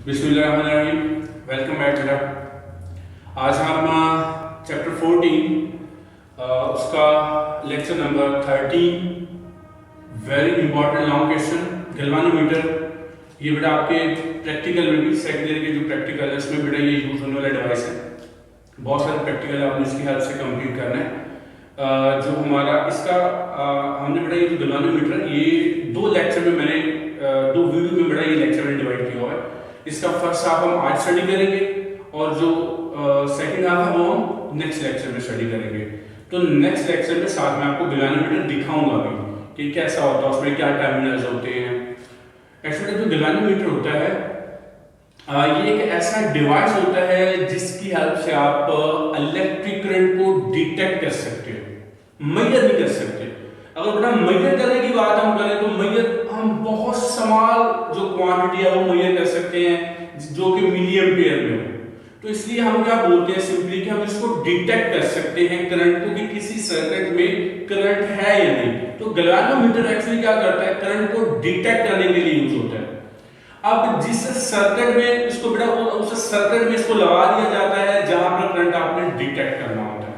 बिस्मिल्लाहिर्रहमानिर्रहीम। Welcome back बेटा। आज हम चैप्टर 14 उसका lecture number 13 very important long question galvanometer. ये बेटा आपके प्रैक्टिकल में भी सेकेंडरी के जो प्रैक्टिकल है उसमें बेटा ये यूज होने वाला डिवाइस है। बहुत सारे प्रैक्टिकल आपने इसकी हेल्प से कंप्लीट करना है। जो हमारा इसका हमने बेटा ये जो गैल्वानोमीटर ये दो लेक्चर में मैंने दो वीडियो में बेटा ये लेक्चर में डिवाइड किया हुआ है। इसका फर्स्ट हाफ हम आज स्टडी करेंगे और जो सेकंड हाफ है वो हम नेक्स्ट लेक्चर में स्टडी करेंगे। तो नेक्स्ट लेक्चर में साथ में आपको गैल्वानोमीटर दिखाऊंगा भी कि कैसा होता है, उसमें क्या टर्मिनल्स होते हैं। एक्चुअली जो गैल्वानोमीटर होता है ये एक ऐसा डिवाइस होता है जिसकी हेल्प से आप इलेक्ट्रिक करंट को डिटेक्ट कर सकते हो, मेजर नहीं कर सकते। अगर बेटा मेजर करने की बात हम करें तो मेजर हम बहुत स्मॉल जो क्वांटिटी है वो मेजर कर सकते हैं जो कि मिली एम्पियर में हो। तो इसलिए हम क्या बोलते हैं सिंपली कि हम इसको डिटेक्ट कर सकते हैं करंट को कि किसी सर्किट में करंट है या नहीं। तो गैल्वानोमीटर एक्चुअली क्या करता है, करंट को डिटेक्ट करने के लिए यूज होता है। अब जिस सर्किट में इसको बेटा उस सर्किट में इसको लगा दिया जाता है जहां पर करंट आपने डिटेक्ट करना होता है।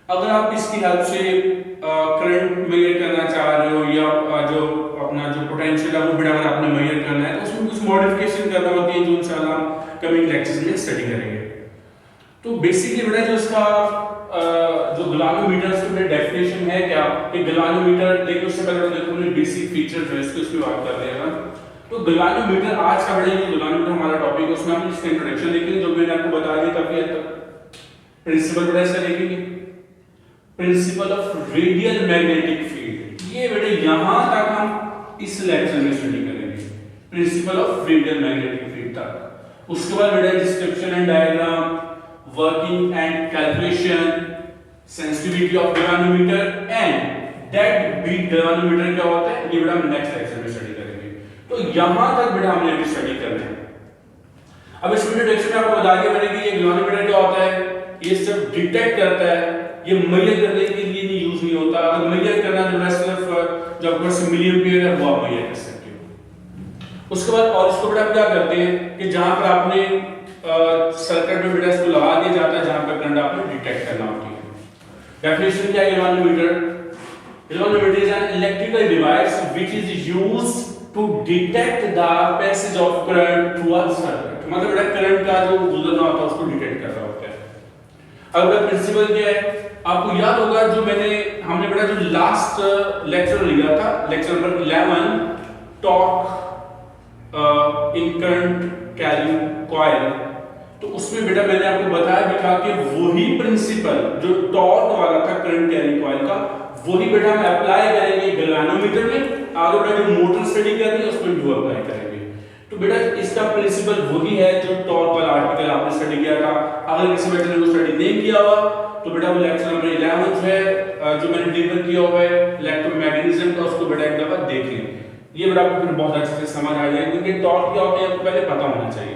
अगर आप इसकी हेल्प से करंट मेजर करना चाह रहे हो या जो अपना जो पोटेंशियल है वो बेटा अगर आपने मेजर करना है तो उसमें कुछ मॉडिफिकेशन करना होती है जो इंशाल्लाह हम कमिंग लेक्चर्स में स्टडी करेंगे। तो बेसिकली बेटा जो इसका जो गैल्वानोमीटर की डेफिनेशन है क्या कि गैल्वानोमीटर, लेकिन उससे पहले तो देखो हमने बेसिक फीचर जो है इसकी बात कर रहे हैं। तो गैल्वानोमीटर आज का बेटा ये गैल्वानोमीटर हमारा टॉपिक है, उसमें हम इसका इंट्रोडक्शन देखेंगे जो मैंने आपको बता दिया काफी हद तक। प्रिंसिपल बेटा इसका देखेंगे, principal of radial magnetic field. ये बेटा यहां तक हम इस लेक्चर में स्टडी करेंगे, principle of radial magnetic field तक। उसके बाद बेटा description and diagram, working and calculation, sensitivity of galvanometer and dead beat galvanometer क्या होता है, ये बेटा हम नेक्स्ट लेक्चर में स्टडी करेंगे। तो यहां तक बेटा हमने अभी स्टडी करना है। अब इस इंट्रोडक्शन में आपको बता दिया मैंने कि ये गैल्वानोमीटर क्या होता है, ये सिर्फ डिटेक्ट करता है, ये मेजर करने के लिए नहीं यूज नहीं होता। अगर मेजर करना तो बेटा सिर्फ जो आपको मिली एम्पियर है वो आप मेजर कर सकते हो। उसके बाद और इसको बेटा क्या करते हैं कि जहां पर आपने सर्किट में बेटा इसको लगा दिया जाता है जहां पर करंट आपने डिटेक्ट करना होती है। डेफिनेशन क्या है galvanometer? Galvanometer is an electrical device which is used to detect the passage of current through a circuit. मतलब बेटा करंट का जो गुजरना होता है उसको डिटेक्ट कर रहा होता है। अब प्रिंसिपल क्या है आपको याद होगा, जो हमने बेटा जो लास्ट लेक्चर लिया था, lecture number 11 torque in current carrying coil, तो उसमें बेटा मैंने आपको बताया भी था कि वही प्रिंसिपल जो टॉर्क वाला था करंट कैरिंग कॉइल का, वही बेटा हम अप्लाई करेंगे गैल्वानोमीटर में। आगे बेटा जो मोटर स्टडी कर रही है उसमें भी अप्लाई करेंगे। तो बेटा इसका प्रिंसिपल वही है जो टॉर्क वाला आर्टिकल आपने स्टडी किया था। अगर किसी बेटा ने वो स्टडी नहीं किया हुआ तो बेटा वो लेक्चर नंबर 11 है जो मैंने डिलीवर किया हुआ है इलेक्ट्रोमैग्नेटिज्म का, उसको बेटा एक दफा देख लें। ये बेटा आपको फिर बहुत अच्छे से समझ आ जाएगा क्योंकि टॉर्क क्या होता है आपको पहले पता होना चाहिए।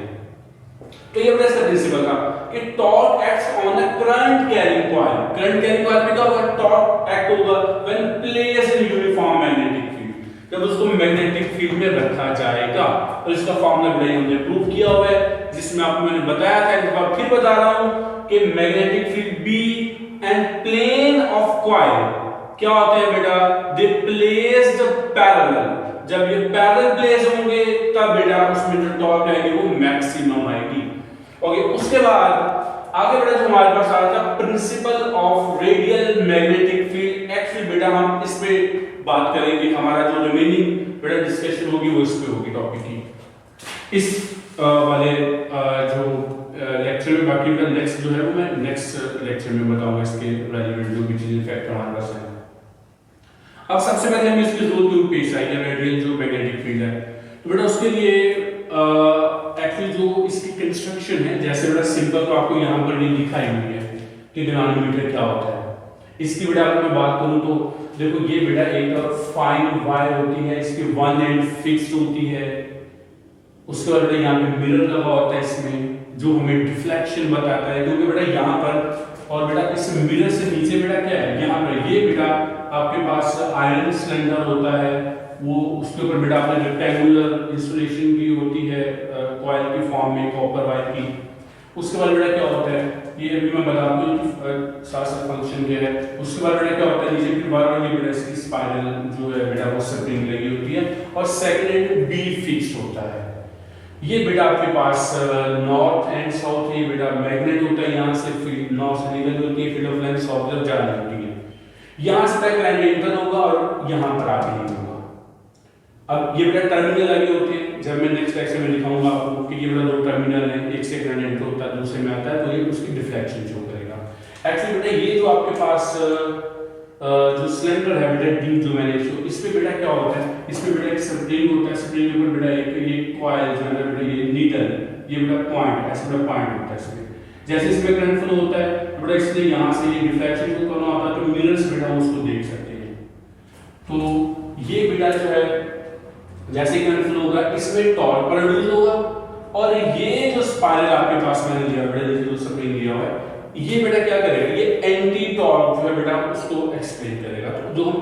तो ये बेटा इसका प्रिंसिपल था कि torque acts on a current carrying coil. Current carrying coil में क्या होगा, टॉर्क एक्ट होगा when placed in uniform magnetic field, जब उसको मैग्नेटिक फील्ड में रखा जाएगा। और इसका फॉर्मूला बेटा हमने प्रूव किया हुआ है जिसमें आपको मैंने बताया था, एक बार फिर बता रहा हूं कि magnetic field B and plane of coil क्या होते हैं बेटा, दे प्लेस्ड पैरेलल। जब ये पैरेलल प्लेस होंगे तब बेटा उसमें जो टॉर्क आएगी वो मैक्सिमम आएगी। ओके, उसके बाद आगे बेटा जो हमारे पास आता है principal of radial magnetic field. Actually बेटा हम इस पे बात करेंगे, हमारा जो रिमेनिंग बेटा डिस्कशन होगी वो इस पे होगी टॉपिक की इस वाले जो लेक्चर में। बाकी बेटा नेक्स्ट जो है वो मैं नेक्स्ट लेक्चर में बताऊंगा इसके रेलेवेंट जो भी चीजें फैक्टर हमारे पास है। अब सबसे पहले हम इसकी जरूरत क्यों पेश आई है रेडियल जो मैग्नेटिक फील्ड है, तो बेटा उसके लिए एक्चुअली जो इसकी कंस्ट्रक्शन है, जैसे बेटा सिंपल तो आपको यहाँ पर नहीं दिखाई हुई है कि गैल्वानोमीटर क्या होता है। इसकी बेटा अगर मैं बात करूं तो देखो ये बेटा एक फाइन वायर होती है, इसकी वन एंड फिक्स्ड होती है। उसके बाद बेटा यहाँ पे मिरर लगा होता है इसमें जो हमें डिफ्लेक्शन बताता है, क्योंकि बेटा यहाँ पर और बेटा इस मिरर से नीचे बेटा क्या है, यहाँ पर ये बेटा आपके पास आयरन सिलेंडर होता है, वो उसके ऊपर बेटा आपने रेक्टेंगुलर इंसुलेशन की होती है कॉइल की फॉर्म में कॉपर वायर की। उसके बाद बेटा क्या होता है, ये अभी मैं बता दूं साथ साथ फंक्शन क्या है। उसके बाद बेटा क्या होता है, नीचे की बार ये बेटा इसकी स्पाइरल जो है बेटा वो स्प्रिंग लगी होती है और सेकंड एंड बी फिक्स्ड होता है। ये बेटा आपके पास नॉर्थ एंड साउथ, ये बेटा मैग्नेट होता है, यहाँ से फील्ड नॉर्थ से निकल होती है, फील्ड ऑफ लाइन साउथ तरफ जा रही होती है। यहाँ से तक लाइन एंटर होगा और यहाँ पर आगे नहीं होगा। अब ये बेटा टर्मिनल लगे होते हैं, जब मैं नेक्स्ट लेक्चर में दिखाऊंगा आपको कि ये बेटा दो टर्मिनल है, एक से करंट एंटर होता है दूसरे में आता है, तो ये उसकी डिफ्लेक्शन शो करेगा। एक्चुअली बेटा ये जो आपके पास जो सिलेंडर है बेटा डी जो मैंने शो, इस पे बेटा क्या होता है, इसमें बेटा एक स्प्रिंग होता है, स्प्रिंग के ऊपर बेटा एक ये कॉइल जो है बेटा ये नीडल, ये बेटा पॉइंट ऐसे बेटा पॉइंट होता है इसमें। जैसे इसमें करंट फ्लो होता है बेटा, इसलिए यहाँ से ये डिफ्लेक्शन को करना होता है, तो मिरर्स बेटा उसको देख सकते हैं। तो ये बेटा जो है जैसे करंट फ्लो होगा इसमें टॉर्क प्रोड्यूस होगा, और ये जो स्पाइरल आपके पास मैंने लिया बेटा, जैसे जो स्प्रिंग लिया हुआ है, ये बेटा क्या करेगा, ये एंटी टॉर्क जो है बेटा उसको एक्सप्लेन करेगा, जो हम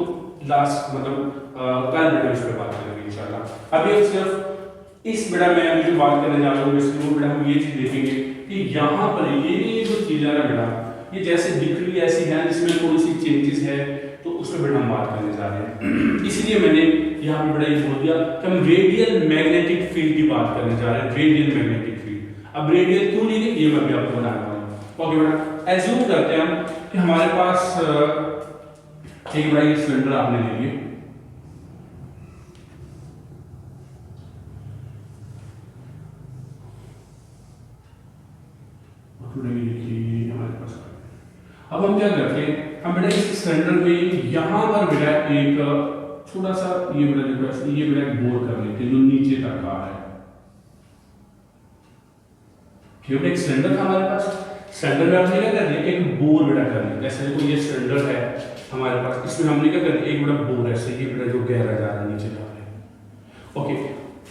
लास्ट मतलब कल बेटा इस पे बात करेंगे इंशाल्लाह। अभी सिर्फ इस बेटा मैं अभी जो बात करने जा रहा हूँ इसमें वो बेटा हम ये चीज देखेंगे कि यहाँ पर ये जो चीज है ना बेटा, ये जैसे दिख रही है ऐसी है, जिसमें थोड़ी सी चेंजेस है, तो उस पर बेटा हम बात करने जा रहे हैं। इसलिए मैंने यहाँ पे बेटा ये बोल दिया कि हम रेडियल मैग्नेटिक फील्ड की बात करने जा रहे हैं, रेडियल मैग्नेटिक फील्ड। अब रेडियल क्यों नहीं है ये मैं भी आपको बताने वाला हूँ। ओके बेटा, एज्यूम करते हैं हम कि हमारे पास एक बड़ा ये सिलेंडर आपने ले लिया, हमारे पास अब हम क्या करते हैं, हम बेटा इस सिलेंडर में यहाँ पर बेटा एक थोड़ा सा ये बेटा देखो, ये बेटा बोर कर लेते हैं जो नीचे तक आ रहा है। बेटा एक सिलेंडर था हमारे पास, सिलेंडर में हमने क्या कर दिया, एक बोर बेटा कर लिया। जैसे देखो ये सिलेंडर है हमारे पास, इसमें हमने क्या कर दिया, एक बेटा बोर ऐसे ये बेटा जो गहरा जा रहा है नीचे जा रहा है। ओके,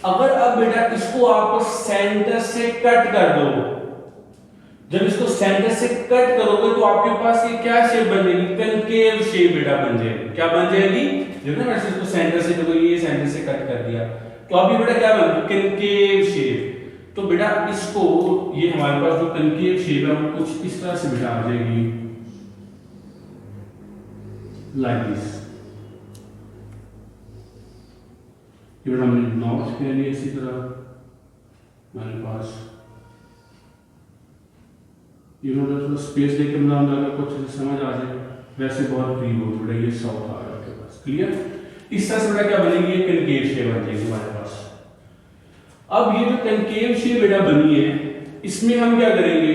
अगर अब बेटा इसको आप सेंटर से कट कर दो, जब इसको सेंटर से कट करोगे तो आपके पास ये क्या शेप बन जाएगी, कनकेव शेप बेटा बन जाएगी। क्या बन जाएगी, जो ना वैसे इसको सेंटर से, देखो ये सेंटर से कट कर दिया तो अभी बेटा क्या बन गई, कनकेव शेप। तो बेटा इसको ये हमारे पास जो कनकेव शेप है वो कुछ इस तरह से बेटा आ जाएगी, लाइक दिस। ये बेटा हमने नॉर्थ के लिए इसी तरह हमारे पास ये थोड़ा स्पेस देके बनाऊंगा अगर कुछ समझ आ जाए, वैसे बहुत फ्री हो बेटा ये साउथ आ गया आपके पास। क्लियर, इस तरह से बेटा क्या बनेगी, कनकेव शेप बन जाएगी हमारे पास। अब ये जो कनकेव शेप बेटा बनी है, इसमें हम क्या करेंगे,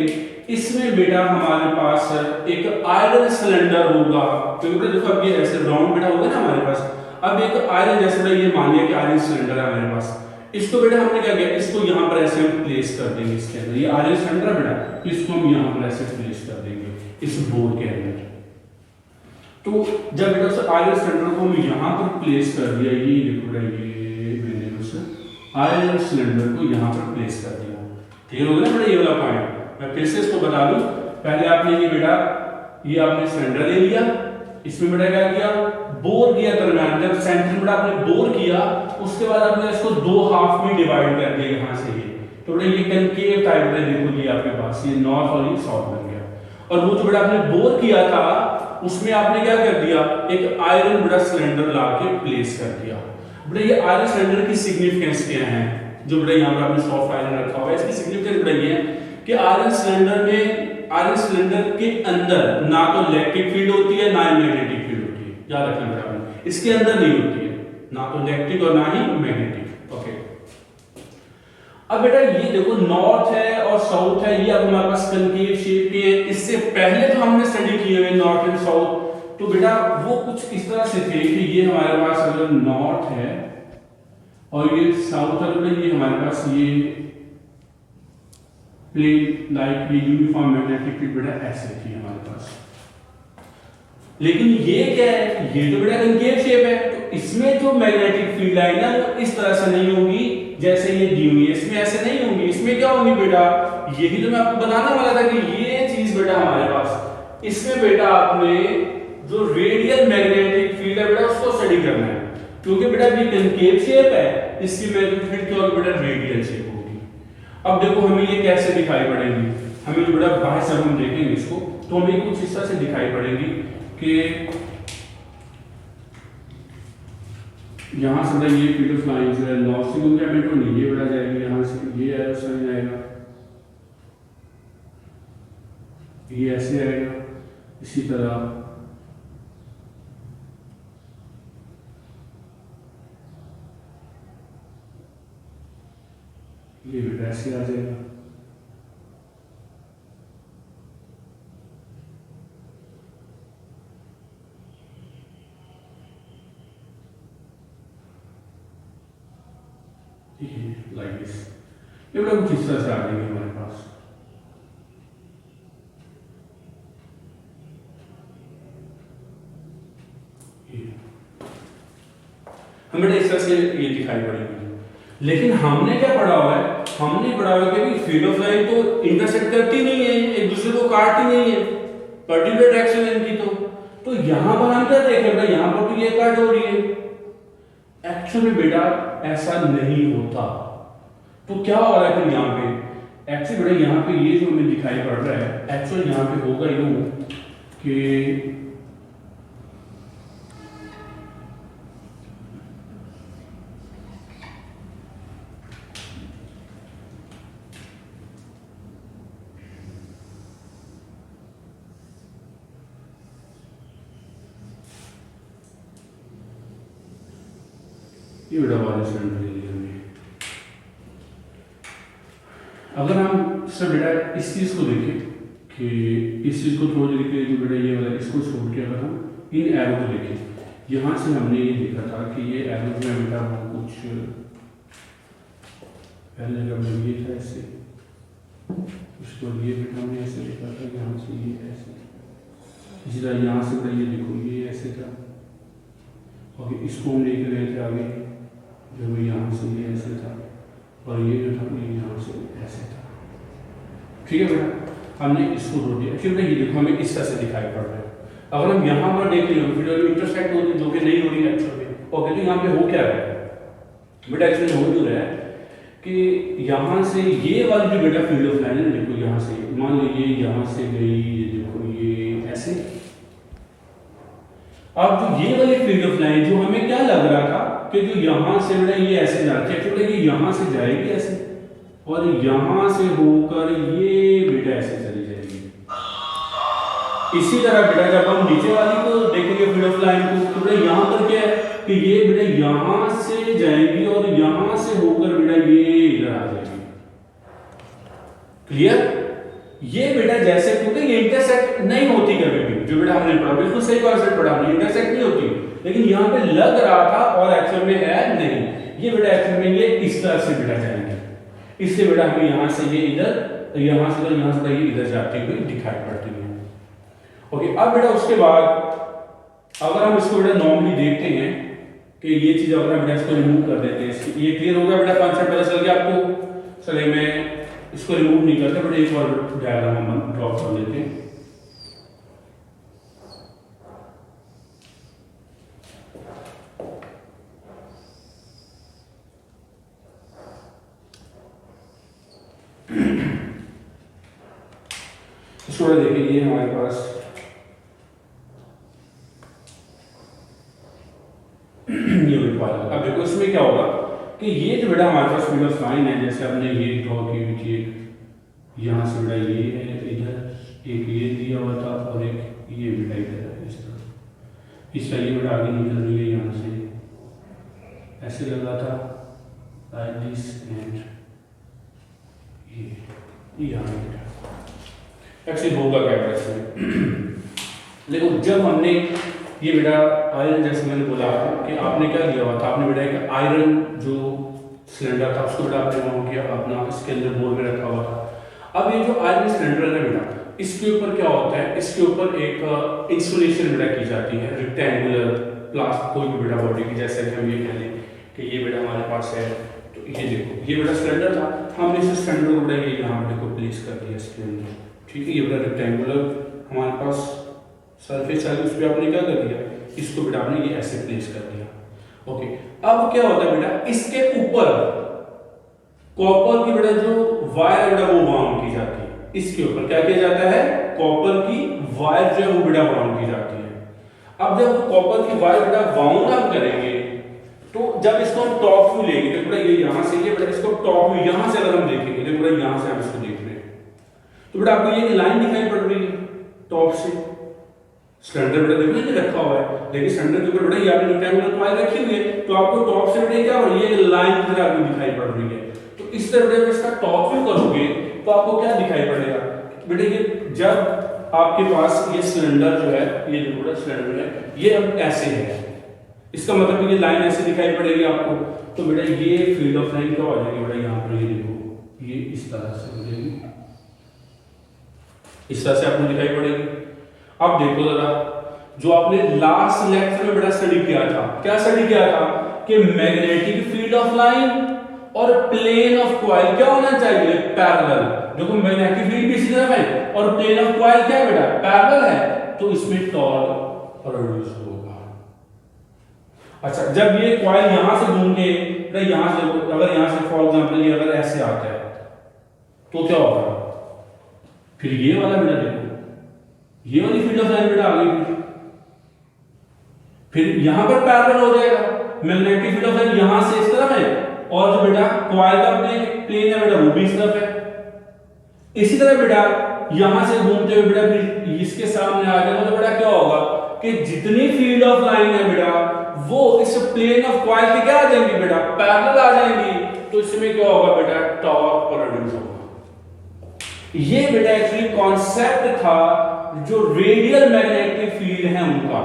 इसमें बेटा हमारे पास एक आयरन सिलेंडर होगा। तो बेटा देखो अब ये ऐसे राउंड बेटा होगा ना हमारे पास, अब एक आयरन जैसे बेटा ये मान लिया कि आयरन सिलेंडर है हमारे पास, इसको बेटा हमने क्या किया, इसको यहाँ पर ऐसे हम प्लेस कर देंगे इसके अंदर, ये आयरन सिलेंडर बेटा, इसको हम यहाँ पर ऐसे प्लेस कर देंगे इस बोर के अंदर। तो जब बेटा उस आयरन सिलेंडर को हम यहाँ पर प्लेस कर दिया, ये देखो बेटा ये मैंने उस आयरन सिलेंडर को यहाँ पर प्लेस कर दिया, ठीक हो गया ना बेटा ये वाला पॉइंट। मैं फिर से इसको बता दूं, पहले आपने ये बेटा ये आपने सिलेंडर ले लिया, इसमें बेटा क्या किया, बोर किया दरम्यान, जब सेंटर बेटा आपने बोर किया उसके बाद आपने इसको दो हाफ में डिवाइड कर दिया यहाँ से ये, तो बेटा ये कनकेव टाइप में देखो ये आपके पास ये नॉर्थ और ये साउथ बन गया। और वो जो बेटा आपने बोर किया था उसमें आपने क्या कर दिया, एक आयरन बेटा सिलेंडर ला के प्लेस कर दिया। बेटा ये आयरन सिलेंडर की सिग्निफिकेंस क्या है, जो बेटा यहाँ पर आपने सॉफ्ट आयरन रखा हुआ है, इसकी सिग्निफिकेंस बेटा ये है कि आयरन सिलेंडर में, आयरन सिलेंडर के अंदर ना तो इलेक्ट्रिक फील्ड होती है ना ही मैग्नेटिक फील्ड होती है, याद रखना बेटा आपने, इसके अंदर नहीं होती है ना तो इलेक्ट्रिक और ना ही मैग्नेटिक। ओके, अब बेटा ये देखो नॉर्थ है और साउथ है, ये अब हमारे पास कनकेव शेप के है। इससे पहले तो हमने स्टडी किए हुए नॉर्थ एंड साउथ, तो बेटा वो कुछ इस तरह से थे कि ये हमारे पास अगर नॉर्थ है और ये साउथ है, तो ये हमारे पास ये प्लेन लाइक ये यूनिफॉर्म मैग्नेटिक फील्ड बेटा ऐसे थी हमारे पास। लेकिन ये क्या है, ये तो बेटा कनकेव शेप है, तो इसमें जो मैग्नेटिक फील्ड लाइन है वो इस तरह से नहीं होगी जैसे ये दी हुई है, इसमें ऐसे नहीं होंगी। इसमें क्या होगी बेटा, यही तो मैं आपको बताने वाला था कि ये चीज बेटा हमारे पास, इसमें बेटा आपने जो रेडियल मैग्नेटिक फील्ड है बेटा उसको स्टडी करना है, क्योंकि बेटा ये कनकेव शेप है, इसकी मैग्नेटिक फील्ड क्या होगी बेटा, रेडियल शेप होगी। अब देखो हमें ये कैसे दिखाई पड़ेंगी, हमें जो बेटा बाहर से हम देखेंगे इसको तो हमें कुछ इस तरह से दिखाई पड़ेगी कि यहाँ से बेटा ये फील्ड ऑफ लाइन जो है नॉर्थ से कंप्लीमेंट होनी, ये बेटा जाएगी यहाँ से, ये एरो साइन जाएगा, ये ऐसे आएगा, इसी तरह ये बेटा ऐसे आ जाएगा। ठीक है, लाइक दिस, ये बेटा कुछ इस तरह से आ जाएंगे हमारे पास। हमें इस तरह से ये दिखाई पड़ेगी। लेकिन हमने क्या पढ़ा हुआ है, हमने पढ़ा हुआ है कि फील्ड ऑफ लाइन तो इंटरसेक्ट करती नहीं है, एक दूसरे को काटती नहीं है पर्टिकुलर डायरेक्शन इनकी। तो यहां पर हम क्या देख रहे हैं, यहां पर तो ये कट हो रही है, एक्चुअली बेटा ऐसा नहीं होता। तो क्या हो रहा है फिर यहाँ पे, एक्चुअली बेटा यहाँ पे ये जो हमें दिखाई पड़ रहा है, एक्चुअली यहाँ पे होगा यूं कि ये बेटा वाले सिलेंडर ले लिया हमने। अगर हम सर बेटा इस चीज को देखें कि इस चीज को थोड़ी देर के लिए जो बेटा ये वाला इसको छोड़ के अगर हम इन एरो को देखें, यहाँ से हमने ये देखा था कि ये एरो में बेटा वो कुछ पहले जब ये था ऐसे, उसको ये बेटा हमने ऐसे देखा था, यहाँ से ये ऐसे, इसी तरह यहाँ से बेटा ये देखो ये ऐसे था, और इसको हम लेकर गए थे आगे जो यहाँ से ये ऐसे था, और ये जो था ये यहाँ से ऐसे था। ठीक है बेटा, हमने इसको जोड़ दिया। फिर ये देखो हमें इस तरह से दिखाई पड़ रहा है। अगर हम यहाँ पर देख लें फिर इंटरसेक्ट हो रही जो कि नहीं हो रही है एक्चुअली में, ओके, तो यहाँ पे हो क्या रहा है बेटा, एक्चुअली हो जो रहा है कि यहाँ से ये वाली जो बेटा फील्ड ऑफ लाइन है, देखो यहाँ से मान लीजिए यहाँ से गई, ये देखो ये ऐसे। अब जो ये वाली फील्ड ऑफ लाइन जो हमें क्या लग रहा था कि जो यहाँ से बेटा ये ऐसे जाती है, एक्चुअली ये यहाँ से जाएगी ऐसे, और यहाँ से होकर ये बेटा ऐसे चली जाएगी। इसी तरह बेटा जब हम नीचे वाली को देखेंगे फील्ड ऑफ लाइन को, तो बेटा यहाँ पर क्या है कि ये बेटा यहाँ से जाएगी और यहाँ से होकर बेटा ये इधर आ जाएगी। क्लियर? ये बेटा जैसे क्योंकि ये इंटरसेक्ट नहीं होती कभी भी, जो बेटा हमने पढ़ा बिल्कुल सही कॉन्सेप्ट पढ़ा हमने, इंटरसेक्ट नहीं होती, लेकिन यहाँ पे लग रहा था और एक्चुअल में है नहीं। ये बेटा एक्चुअल में ये इस तरह से बेटा जाएंगे, इससे बेटा हमें यहाँ से ये इधर, यहाँ से ये इधर जाती हुई दिखाई पड़ती है। ओके, अब बेटा उसके बाद अगर हम इसको बेटा नॉर्मली देखते हैं कि ये चीज अगर हम बेटा इसको रिमूव कर देते हैं, ये क्लियर हो गया बेटा, कॉन्सेप्ट पता चल गया आपको। चलिए मैं इसको रिमूव नहीं करते, बट एक और डायग्राम हम ड्रॉ कर लेते हैं। इसको देखिए, ये हमारे पास ये वाला। अब देखो इसमें क्या होगा कि ये जो बेटा हमारे पास फील्ड ऑफ लाइन है, जैसे हमने ये ड्रॉ की हुई थी, यहाँ से बेटा ये है, इधर एक ये दिया हुआ था और एक ये बेटा इधर है, इस तरह ये बेटा आगे निकल रही है, यहाँ से ऐसे लगा था लाइक दिस, एंड ये यहाँ बेटा एक्चुअली होगा क्या बेटा इसमें। लेकिन जब हमने ये बेटा आयरन, जैसे मैंने बोला कि आपने क्या किया हुआ था, आपने बेटा एक आयरन जो सिलेंडर था उसको बेटा आपने वहाँ किया अपना इसके अंदर बोर में रखा हुआ था। अब ये जो आयरन सिलेंडर है बेटा, इसके ऊपर क्या होता है, इसके ऊपर एक इंसुलेशन बेटा की जाती है, रेक्टेंगुलर प्लास्टिक कोई भी बेटा बॉडी की, जैसे कि हम ये कह लें कि ये बेटा हमारे पास है, तो ये देखो ये बेटा सिलेंडर था, हमने इस सिलेंडर को बेटा ये यहाँ पे को प्लेस कर दिया इसके अंदर। ठीक है, ये बेटा रेक्टेंगुलर हमारे पास सरफेस है, उस पर आपने क्या कर दिया, इसको बेटा आपने ये ऐसे प्लेस कर दिया। ओके, अब क्या होता है बेटा, इसके ऊपर कॉपर की बेटा जो वायर बेटा वो बाउंड की जाती है, इसके ऊपर क्या किया जाता है, कॉपर की वायर जो है वो बेटा बाउंड की जाती है। अब जब कॉपर की वायर बेटा बाउंड हम करेंगे तो जब इसको हम टॉप व्यू लेंगे तो बेटा ये यहां से, ये बेटा इसको टॉप व्यू यहां से अगर हम देखेंगे तो बेटा यहां से हम इसको देख रहे हैं तो बेटा आपको ये लाइन दिखाई पड़ रही है टॉप से। सिलेंडर बेटा देखो ये रखा हुआ है, लेकिन सिलेंडर के ऊपर बेटा ये आपने रेक्टेंगुलर कॉइल रखी हुई है तो आपको टॉप से बेटा क्या हो रही है, ये लाइन की तरह आपको दिखाई पड़ रही है। तो इस तरह बेटा इसका टॉप व्यू करोगे तो आपको क्या दिखाई पड़ेगा बेटा, ये जब आपके पास ये सिलेंडर जो है, ये जो बेटा सिलेंडर है ये अब ऐसे है, इसका मतलब ये लाइन ऐसे दिखाई पड़ेगी आपको। तो बेटा ये फील्ड ऑफ लाइन क्या हो जाएगी बेटा, यहाँ पर ये देखो ये इस तरह से हो जाएगी, इस तरह से आपको दिखाई पड़ेगी। अब देखो जरा, जो आपने लास्ट लेक्चर में बेटा स्टडी किया था, क्या स्टडी किया था कि मैग्नेटिक फील्ड ऑफ लाइन और प्लेन ऑफ कॉइल क्या होना चाहिए, पैरेलल। देखो मैग्नेटिक फील्ड भी इसी तरफ है और प्लेन ऑफ कॉइल क्या है बेटा, पैरेलल है, तो इसमें टॉर्क प्रोड्यूस होगा। अच्छा, जब ये कॉइल यहां से घूम के यहां से, अगर यहां से फॉर एग्जांपल ये अगर ऐसे आता है तो क्या होगा, फिर ये वाला बेटा देखो, ये वाली फील्ड ऑफ लाइन बेटा आ गई, फिर यहां पर पैरेलल हो जाएगा। मैग्नेटिक फील्ड ऑफ लाइन यहां से इस तरफ है और जो बेटा कॉइल का प्लेन है बेटा वो भी इस तरफ है। इसी तरह बेटा यहां से घूमते हुए बेटा फिर इसके सामने आ जाएगा तो बेटा क्या होगा कि जितनी फील्ड ऑफ लाइन है बेटा वो इस प्लेन ऑफ कॉइल के क्या आ जाएंगी बेटा, पैरेलल आ जाएंगी। तो इसमें क्या होगा बेटा, टॉर्क प्रोड्यूस होगा। ये बेटा एक्चुअली कॉन्सेप्ट था जो रेडियल मैग्नेटिक फील्ड है उनका।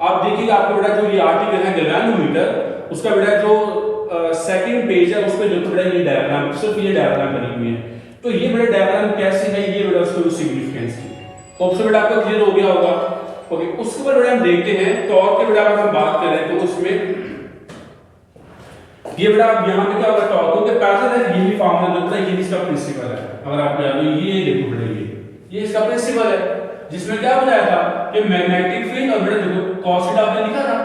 आप देखिए आपको बेटा जो ये आर्टिकल है गैल्वेनोमीटर, उसका बेटा जो सेकंड पेज है उस पे जो बेटा ये डायग्राम, सिर्फ ये डायग्राम बनी हुई है। तो ये बेटा डायग्राम कैसे है, ये बेटा उसकी सिग्निफिकेंस है। तो उससे बेटा आपको क्लियर हो गया होगा। ओके, उसके बाद बेटा हम देखते हैं टॉर्क के बेटा अगर हम बात करें तो उसमें ये बेटा यहां पे क्या होगा, टॉर्क के पैरेलल है, यही फार्मूला जो है ये इसका प्रिंसिपल है। अगर आप याद हो ये देखो बेटा ये इसका प्रिंसिपल है, जिसमें क्या बताया था कि मैग्नेटिक फील्ड और बेटा देखो कॉस थीटा आपने लिखा था,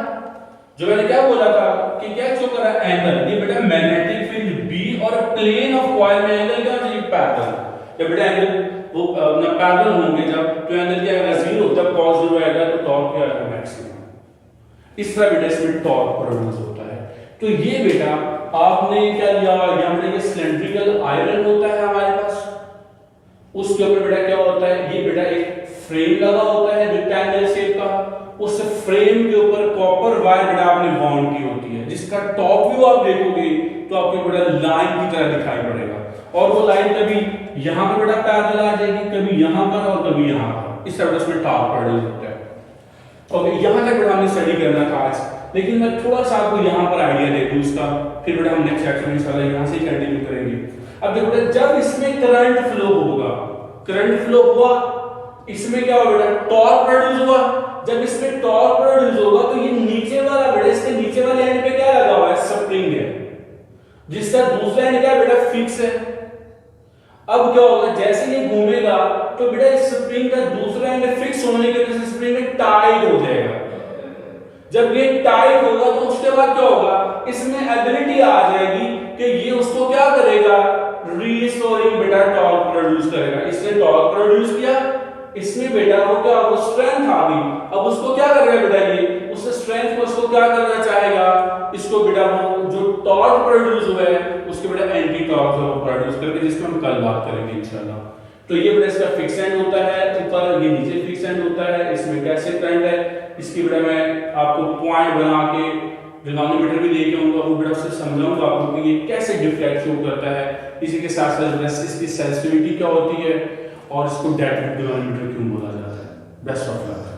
जो मैंने क्या बोला था कि क्या शो कर रहा है, एंगल। ये बेटा मैग्नेटिक फील्ड B और प्लेन ऑफ कॉइल में एंगल क्या चाहिए, पैरेलल। जब बेटा एंगल वो ना पैरेलल होंगे जब, तो एंगल क्या आएगा, 0। जब cos 0 आएगा तो टॉर्क क्या आएगा, मैक्सिमम। इस तरह बेटा इसमें टॉर्क प्रोड्यूस होता है। तो ये बेटा आपने क्या लिया, यहां पे ये सिलेंड्रिकल आयरन होता है हमारे पास, उसके ऊपर बेटा क्या होता है, ये बेटा एक फ्रेम लगा होता है रेक्टेंगल शेप का, उस फ्रेम के ऊपर कॉपर वायर बेटा आपने बाउंड की होती है, जिसका टॉप व्यू आप देखोगे तो आपको बेटा लाइन की तरह दिखाई पड़ेगा। और वो लाइन कभी यहां पर बेटा पैरेलल आ जाएगी, कभी यहां पर और कभी यहां पर। इस तरह उसमें टॉर्क प्रोड्यूस होता है। ओके, यहां तक बेटा हमने स्टडी करना था आज, लेकिन मैं थोड़ा सा आपको यहां पर आइडिया दे दूं उसका, फिर बेटा हम नेक्स्ट सेक्शन में इंशाल्लाह यहां से कंटिन्यू करेंगे। अब देखो बेटा जब इसमें करंट फ्लो होगा, करंट फ्लो हुआ, इसमें क्या होगा बेटा, टॉर्क प्रोड्यूस हुआ। जब इसमें टॉर्क प्रोड्यूस होगा तो ये नीचे वाला बेटा, इसके नीचे वाले एंड पे क्या लगा हुआ है, स्प्रिंग है, जिसका दूसरा एंड क्या है बेटा, फिक्स है। अब क्या होगा, जैसे ये घूमेगा तो बेटा इस स्प्रिंग का दूसरा एंड फिक्स होने की वजह से स्प्रिंग में टाइट हो जाएगा। जब ये टाइट होगा तो उसके बाद क्या होगा, इसमें एबिलिटी आ जाएगी कि ये उसको क्या करेगा, रीस्टोरिंग बेटा टॉर्क प्रोड्यूस करेगा। इसने टॉर्क प्रोड्यूस किया, इसमें बेटा वो क्या, वो स्ट्रेंथ आ गई। अब उसको क्या करेगा बेटा, ये उस स्ट्रेंथ को उसको क्या करना चाहेगा, इसको बेटा वो जो टॉर्क प्रोड्यूस हुआ है उसके बेटा एंटी टॉर्क प्रोड्यूस करके, जिसको हम कल बात करेंगे इंशाल्लाह। तो ये बेटा इसका फिक्स एंड होता है ऊपर, ये नीचे फिक्स एंड होता है। इसमें कैसे करंट है, इसकी बेटा मैं आपको पॉइंट बना के गैल्वेनोमीटर भी लेके आऊंगा, वो बेटा उससे समझाऊंगा आपको कि ये कैसे डिफलेक्ट शो करता है। इसी के साथ साथ इसकी सेंसिटिविटी क्या होती है और इसको डेड गैल्वेनोमीटर क्यों बोला जाता है। Best of luck.